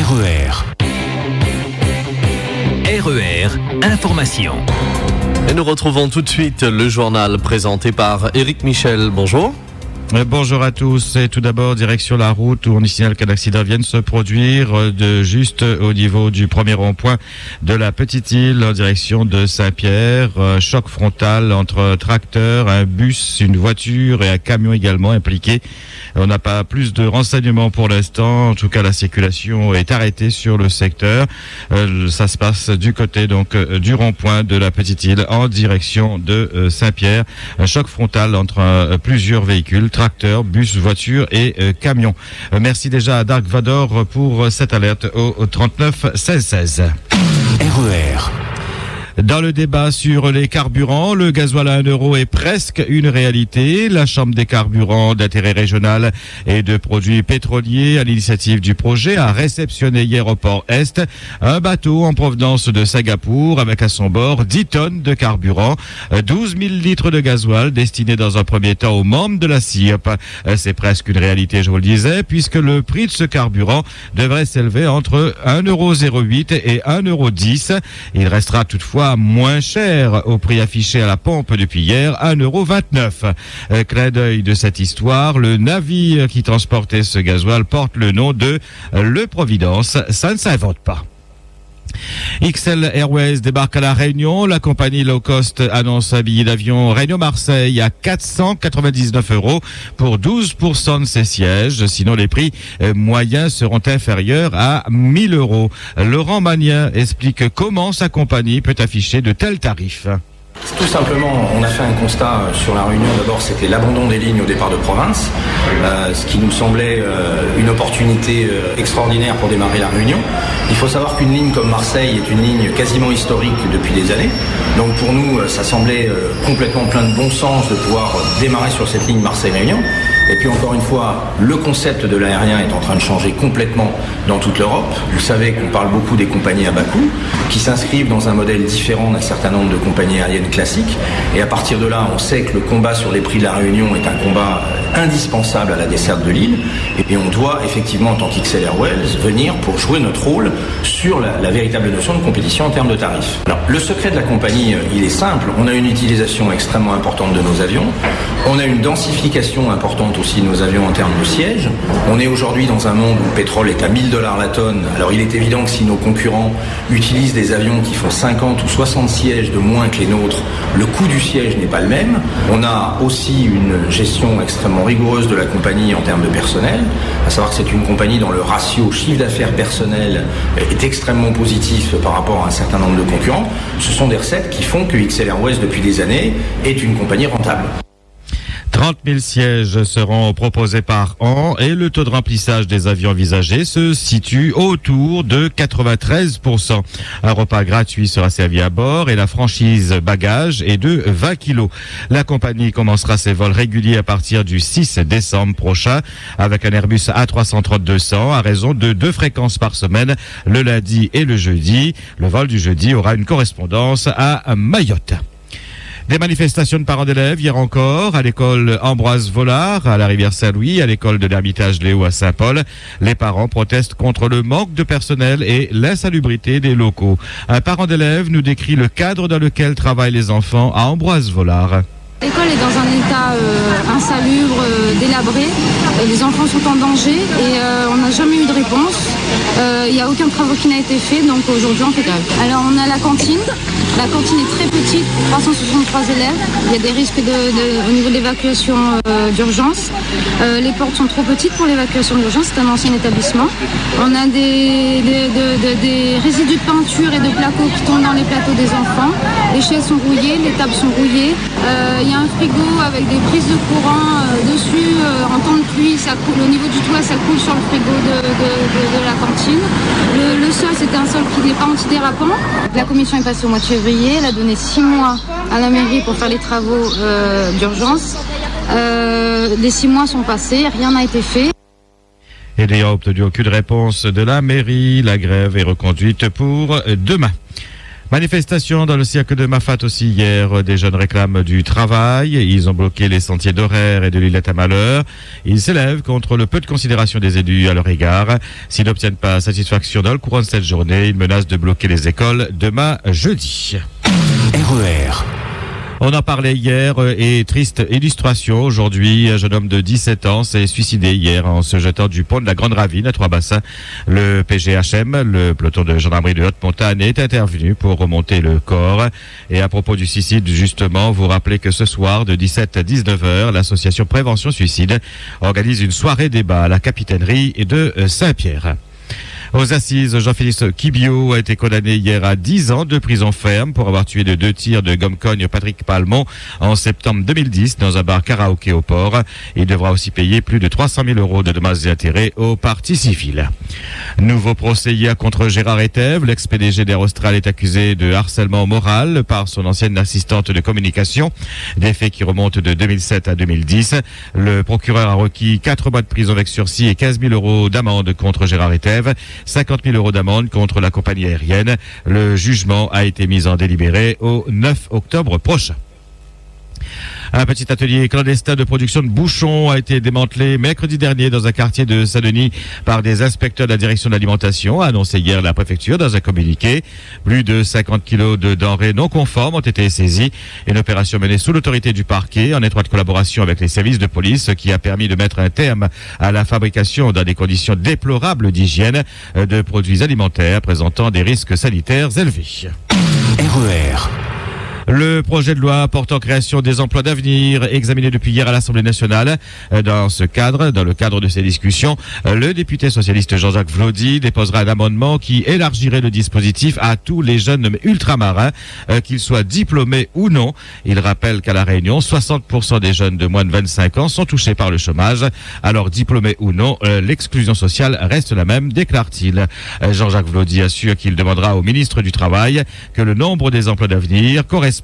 RER, information. Et nous retrouvons tout de suite le journal présenté par Éric Michel. Bonjour. Bonjour à tous. Et tout d'abord, direction la route où on y signale qu'un accident vient de se produire juste au niveau du premier rond-point de la Petite Île en direction de Saint-Pierre. Choc frontal entre tracteur, un bus, une voiture et un camion également impliqué. On n'a pas plus de renseignements pour l'instant. En tout cas, la circulation est arrêtée sur le secteur. Ça se passe du côté donc du rond-point de la Petite Île en direction de Saint-Pierre. Un choc frontal entre plusieurs véhicules. Tracteur, bus, voiture et camion. Merci déjà à Dark Vador pour cette alerte au 39 16 16. RER. Dans le débat sur les carburants, le gasoil à 1 euro est presque une réalité. La Chambre des carburants d'intérêt régional et de produits pétroliers, à l'initiative du projet, a réceptionné hier au port Est un bateau en provenance de Singapour avec à son bord 10 tonnes de carburant, 12 000 litres de gasoil destinés dans un premier temps aux membres de la CIOP. C'est presque une réalité, je vous le disais, puisque le prix de ce carburant devrait s'élever entre 1,08 € et 1,10 €. Il restera toutefois moins cher au prix affiché à la pompe depuis hier, 1,29 €. Clin d'œil de cette histoire, le navire qui transportait ce gasoil porte le nom de Le Providence. Ça ne s'invente pas. XL Airways débarque à La Réunion. La compagnie low cost annonce un billet d'avion Réunion-Marseille à 499 € pour 12% de ses sièges. Sinon, les prix moyens seront inférieurs à 1 000 €. Laurent Magnien explique comment sa compagnie peut afficher de tels tarifs. Tout simplement, on a fait un constat sur la Réunion. D'abord, c'était l'abandon des lignes au départ de province, ce qui nous semblait une opportunité extraordinaire pour démarrer la Réunion. Il faut savoir qu'une ligne comme Marseille est une ligne quasiment historique depuis des années. Donc pour nous, ça semblait complètement plein de bon sens de pouvoir démarrer sur cette ligne Marseille-Réunion. Et puis encore une fois, le concept de l'aérien est en train de changer complètement dans toute l'Europe. Vous savez qu'on parle beaucoup des compagnies à bas coût, qui s'inscrivent dans un modèle différent d'un certain nombre de compagnies aériennes classiques. Et à partir de là, on sait que le combat sur les prix de la Réunion est un combat indispensable à la desserte de l'île. Et on doit effectivement, en tant qu'XL Airways, venir pour jouer notre rôle sur la véritable notion de compétition en termes de tarifs. Alors, le secret de la compagnie, il est simple. On a une utilisation extrêmement importante de nos avions. On a une densification importante aussi de nos avions en termes de sièges. On est aujourd'hui dans un monde où le pétrole est à 1 000 $ la tonne. Alors il est évident que si nos concurrents utilisent des avions qui font 50 ou 60 sièges de moins que les nôtres, le coût du siège n'est pas le même. On a aussi une gestion extrêmement rigoureuse de la compagnie en termes de personnel, à savoir que c'est une compagnie dont le ratio chiffre d'affaires personnel est extrêmement positif par rapport à un certain nombre de concurrents. Ce sont des recettes qui font que XL Airways depuis des années est une compagnie rentable. 30 000 sièges seront proposés par an et le taux de remplissage des avions envisagés se situe autour de 93%. Un repas gratuit sera servi à bord et la franchise bagages est de 20 kilos. La compagnie commencera ses vols réguliers à partir du 6 décembre prochain avec un Airbus A330-200 à raison de 2 fréquences par semaine, le lundi et le jeudi. Le vol du jeudi aura une correspondance à Mayotte. Des manifestations de parents d'élèves hier encore à l'école Ambroise Vollard à la rivière Saint-Louis, à l'école de l'Ermitage Léo à Saint-Paul. Les parents protestent contre le manque de personnel et l'insalubrité des locaux. Un parent d'élève nous décrit le cadre dans lequel travaillent les enfants à Ambroise Vollard. L'école est dans un état insalubre, délabré. Les enfants sont en danger et on n'a jamais eu de réponse. Il n'y a aucun travaux qui n'a été fait, donc aujourd'hui on fait grève. Alors on a la cantine. La cantine est très petite, 363 élèves. Il y a des risques au niveau de l'évacuation d'urgence. Les portes sont trop petites pour l'évacuation d'urgence, c'est un ancien établissement. On a des résidus de peinture et de placo qui tombent dans les plateaux des enfants. Les chaises sont rouillées, les tables sont rouillées. Il y a un frigo avec des prises de courant dessus. En temps de pluie, ça coule au niveau du toit, ça coule sur le frigo de la cantine. Le sol, c'était un sol qui n'est pas antidérapant. La commission est passée au mois de février. Elle a donné 6 mois à la mairie pour faire les travaux d'urgence. Les 6 mois sont passés, rien n'a été fait. Et n'ayant obtenu aucune réponse de la mairie, la grève est reconduite pour demain. Manifestation dans le cirque de Mafate aussi hier. Des jeunes réclament du travail. Ils ont bloqué les sentiers d'Horaire et de l'Îlette à Malheur. Ils s'élèvent contre le peu de considération des élus à leur égard. S'ils n'obtiennent pas satisfaction dans le courant de cette journée, ils menacent de bloquer les écoles demain jeudi. RER. On en parlait hier et triste illustration aujourd'hui. Un jeune homme de 17 ans s'est suicidé hier en se jetant du pont de la Grande Ravine à Trois-Bassins. Le PGHM, le peloton de gendarmerie de Haute-Montagne, est intervenu pour remonter le corps. Et à propos du suicide, justement, vous rappelez que ce soir, de 17 à 19h, l'association Prévention Suicide organise une soirée débat à la capitainerie de Saint-Pierre. Aux assises, Jean-Félix Kibio a été condamné hier à 10 ans de prison ferme pour avoir tué de 2 tirs de gomme-cogne Patrick Palmont en septembre 2010 dans un bar karaoké au port. Il devra aussi payer plus de 300 000 € de dommages et intérêts aux parties civiles. Nouveau procès hier contre Gérard Etève. L'ex-PDG d'Air Austral est accusé de harcèlement moral par son ancienne assistante de communication. Des faits qui remontent de 2007 à 2010. Le procureur a requis 4 mois de prison avec sursis et 15 000 € d'amende contre Gérard Etève. 50 000 € d'amende contre la compagnie aérienne. Le jugement a été mis en délibéré au 9 octobre prochain. Un petit atelier clandestin de production de bouchons a été démantelé mercredi dernier dans un quartier de Saint-Denis par des inspecteurs de la direction de l'alimentation, a annoncé hier la préfecture dans un communiqué. Plus de 50 kilos de denrées non conformes ont été saisies. Une opération menée sous l'autorité du parquet en étroite collaboration avec les services de police qui a permis de mettre un terme à la fabrication dans des conditions déplorables d'hygiène de produits alimentaires présentant des risques sanitaires élevés. RER. Le projet de loi portant création des emplois d'avenir, examiné depuis hier à l'Assemblée nationale. Dans le cadre de ces discussions, le député socialiste Jean-Jacques Vlaudi déposera un amendement qui élargirait le dispositif à tous les jeunes ultramarins, qu'ils soient diplômés ou non. Il rappelle qu'à La Réunion, 60% des jeunes de moins de 25 ans sont touchés par le chômage. Alors, diplômés ou non, l'exclusion sociale reste la même, déclare-t-il. Jean-Jacques Vlaudi assure qu'il demandera au ministre du Travail que le nombre des emplois d'avenir correspondent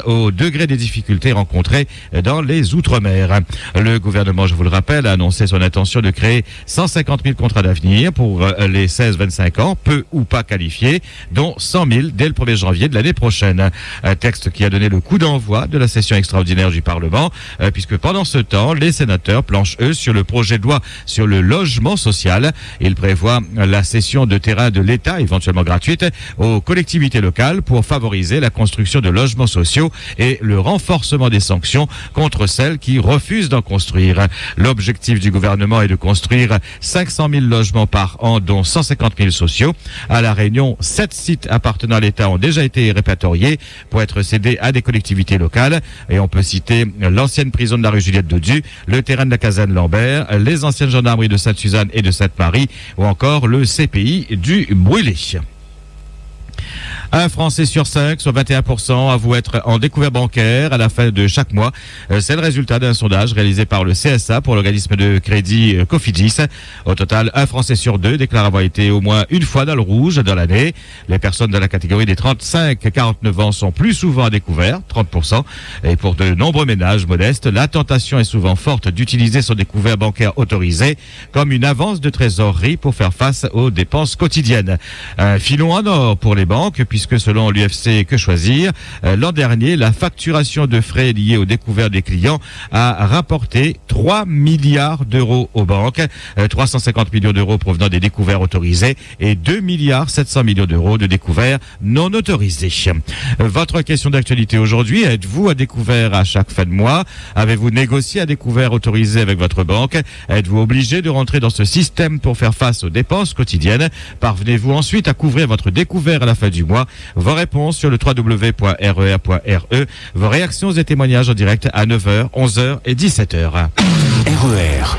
au degré des difficultés rencontrées dans les Outre-mer. Le gouvernement, je vous le rappelle, a annoncé son intention de créer 150 000 contrats d'avenir pour les 16-25 ans, peu ou pas qualifiés, dont 100 000 dès le 1er janvier de l'année prochaine. Un texte qui a donné le coup d'envoi de la session extraordinaire du Parlement, puisque pendant ce temps, les sénateurs planchent, eux, sur le projet de loi sur le logement social. Il prévoit la cession de terrains de l'État, éventuellement gratuite, aux collectivités locales pour favoriser la construction de logements sociaux et le renforcement des sanctions contre celles qui refusent d'en construire. L'objectif du gouvernement est de construire 500 000 logements par an, dont 150 000 sociaux. À La Réunion, 7 sites appartenant à l'État ont déjà été répertoriés pour être cédés à des collectivités locales. Et on peut citer l'ancienne prison de la rue Juliette Dodu, le terrain de la caserne Lambert, les anciennes gendarmeries de Sainte-Suzanne et de Sainte-Marie, ou encore le CPI du Brûlé. Un Français sur 5, soit 21%, avoue être en découvert bancaire à la fin de chaque mois. C'est le résultat d'un sondage réalisé par le CSA pour l'organisme de crédit Cofidis. Au total, un Français sur 2 déclare avoir été au moins une fois dans le rouge dans l'année. Les personnes de la catégorie des 35-49 ans sont plus souvent à découvert, 30%. Et pour de nombreux ménages modestes, la tentation est souvent forte d'utiliser son découvert bancaire autorisé comme une avance de trésorerie pour faire face aux dépenses quotidiennes. Un filon en or pour les banques, puisque selon l'UFC Que Choisir, l'an dernier, la facturation de frais liés au découvert des clients a rapporté 3 milliards d'euros aux banques, 350 millions d'euros provenant des découverts autorisés et 2 milliards 700 millions d'euros de découverts non autorisés. Votre question d'actualité aujourd'hui, êtes-vous à découvert à chaque fin de mois? Avez-vous négocié à découvert autorisé avec votre banque? Êtes-vous obligé de rentrer dans ce système pour faire face aux dépenses quotidiennes? Parvenez-vous ensuite à couvrir votre découvert à la fin du mois? Vos réponses sur le www.rer.re. Vos réactions et témoignages en direct à 9h, 11h et 17h. RER.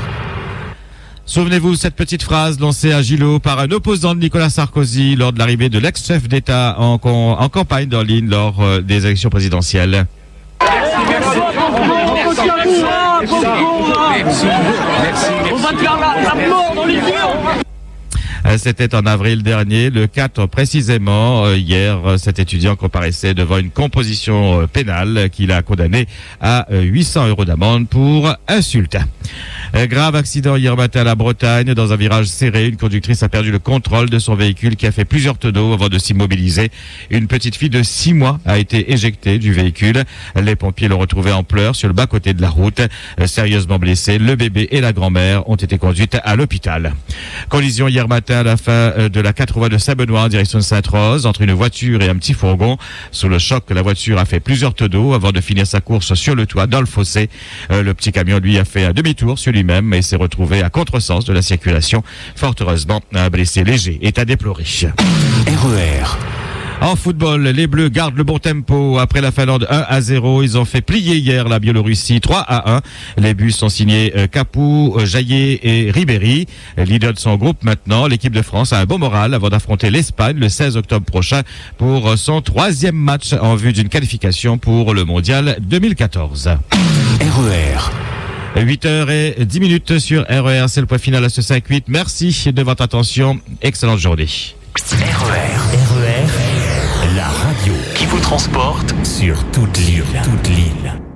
Souvenez-vous cette petite phrase lancée à Gillot par un opposant de Nicolas Sarkozy lors de l'arrivée de l'ex-chef d'État en campagne dans l'Ain lors des élections présidentielles. On va te faire la mort dans les yeux. C'était en avril dernier, le 4 précisément. Hier, cet étudiant comparaissait devant une composition pénale qu'il a condamné à 800 € d'amende pour insulte. Grave accident hier matin à la Bretagne. Dans un virage serré, une conductrice a perdu le contrôle de son véhicule qui a fait plusieurs tonneaux avant de s'immobiliser. Une petite fille de 6 mois a été éjectée du véhicule. Les pompiers l'ont retrouvée en pleurs sur le bas-côté de la route. Sérieusement blessée, le bébé et la grand-mère ont été conduites à l'hôpital. Collision hier matin à la fin de la 4 voies de Saint-Benoît en direction de Sainte-Rose entre une voiture et un petit fourgon. Sous le choc, la voiture a fait plusieurs tonneaux avant de finir sa course sur le toit dans le fossé. Le petit camion, lui, a fait un demi-tour sur lui-même et s'est retrouvé à contresens de la circulation. Fort heureusement, un blessé léger est à déplorer. RER. En football, les Bleus gardent le bon tempo. Après la Finlande 1-0, ils ont fait plier hier la Biélorussie 3-1. Les buts sont signés Capou, Jaillet et Ribéry. Leader de son groupe maintenant, l'équipe de France a un bon moral avant d'affronter l'Espagne le 16 octobre prochain pour son 3e match en vue d'une qualification pour le Mondial 2014. RER. 8h10 sur RER, c'est le point final à ce 5-8. Merci de votre attention. Excellente journée. RER, la radio qui vous transporte sur toute l'île.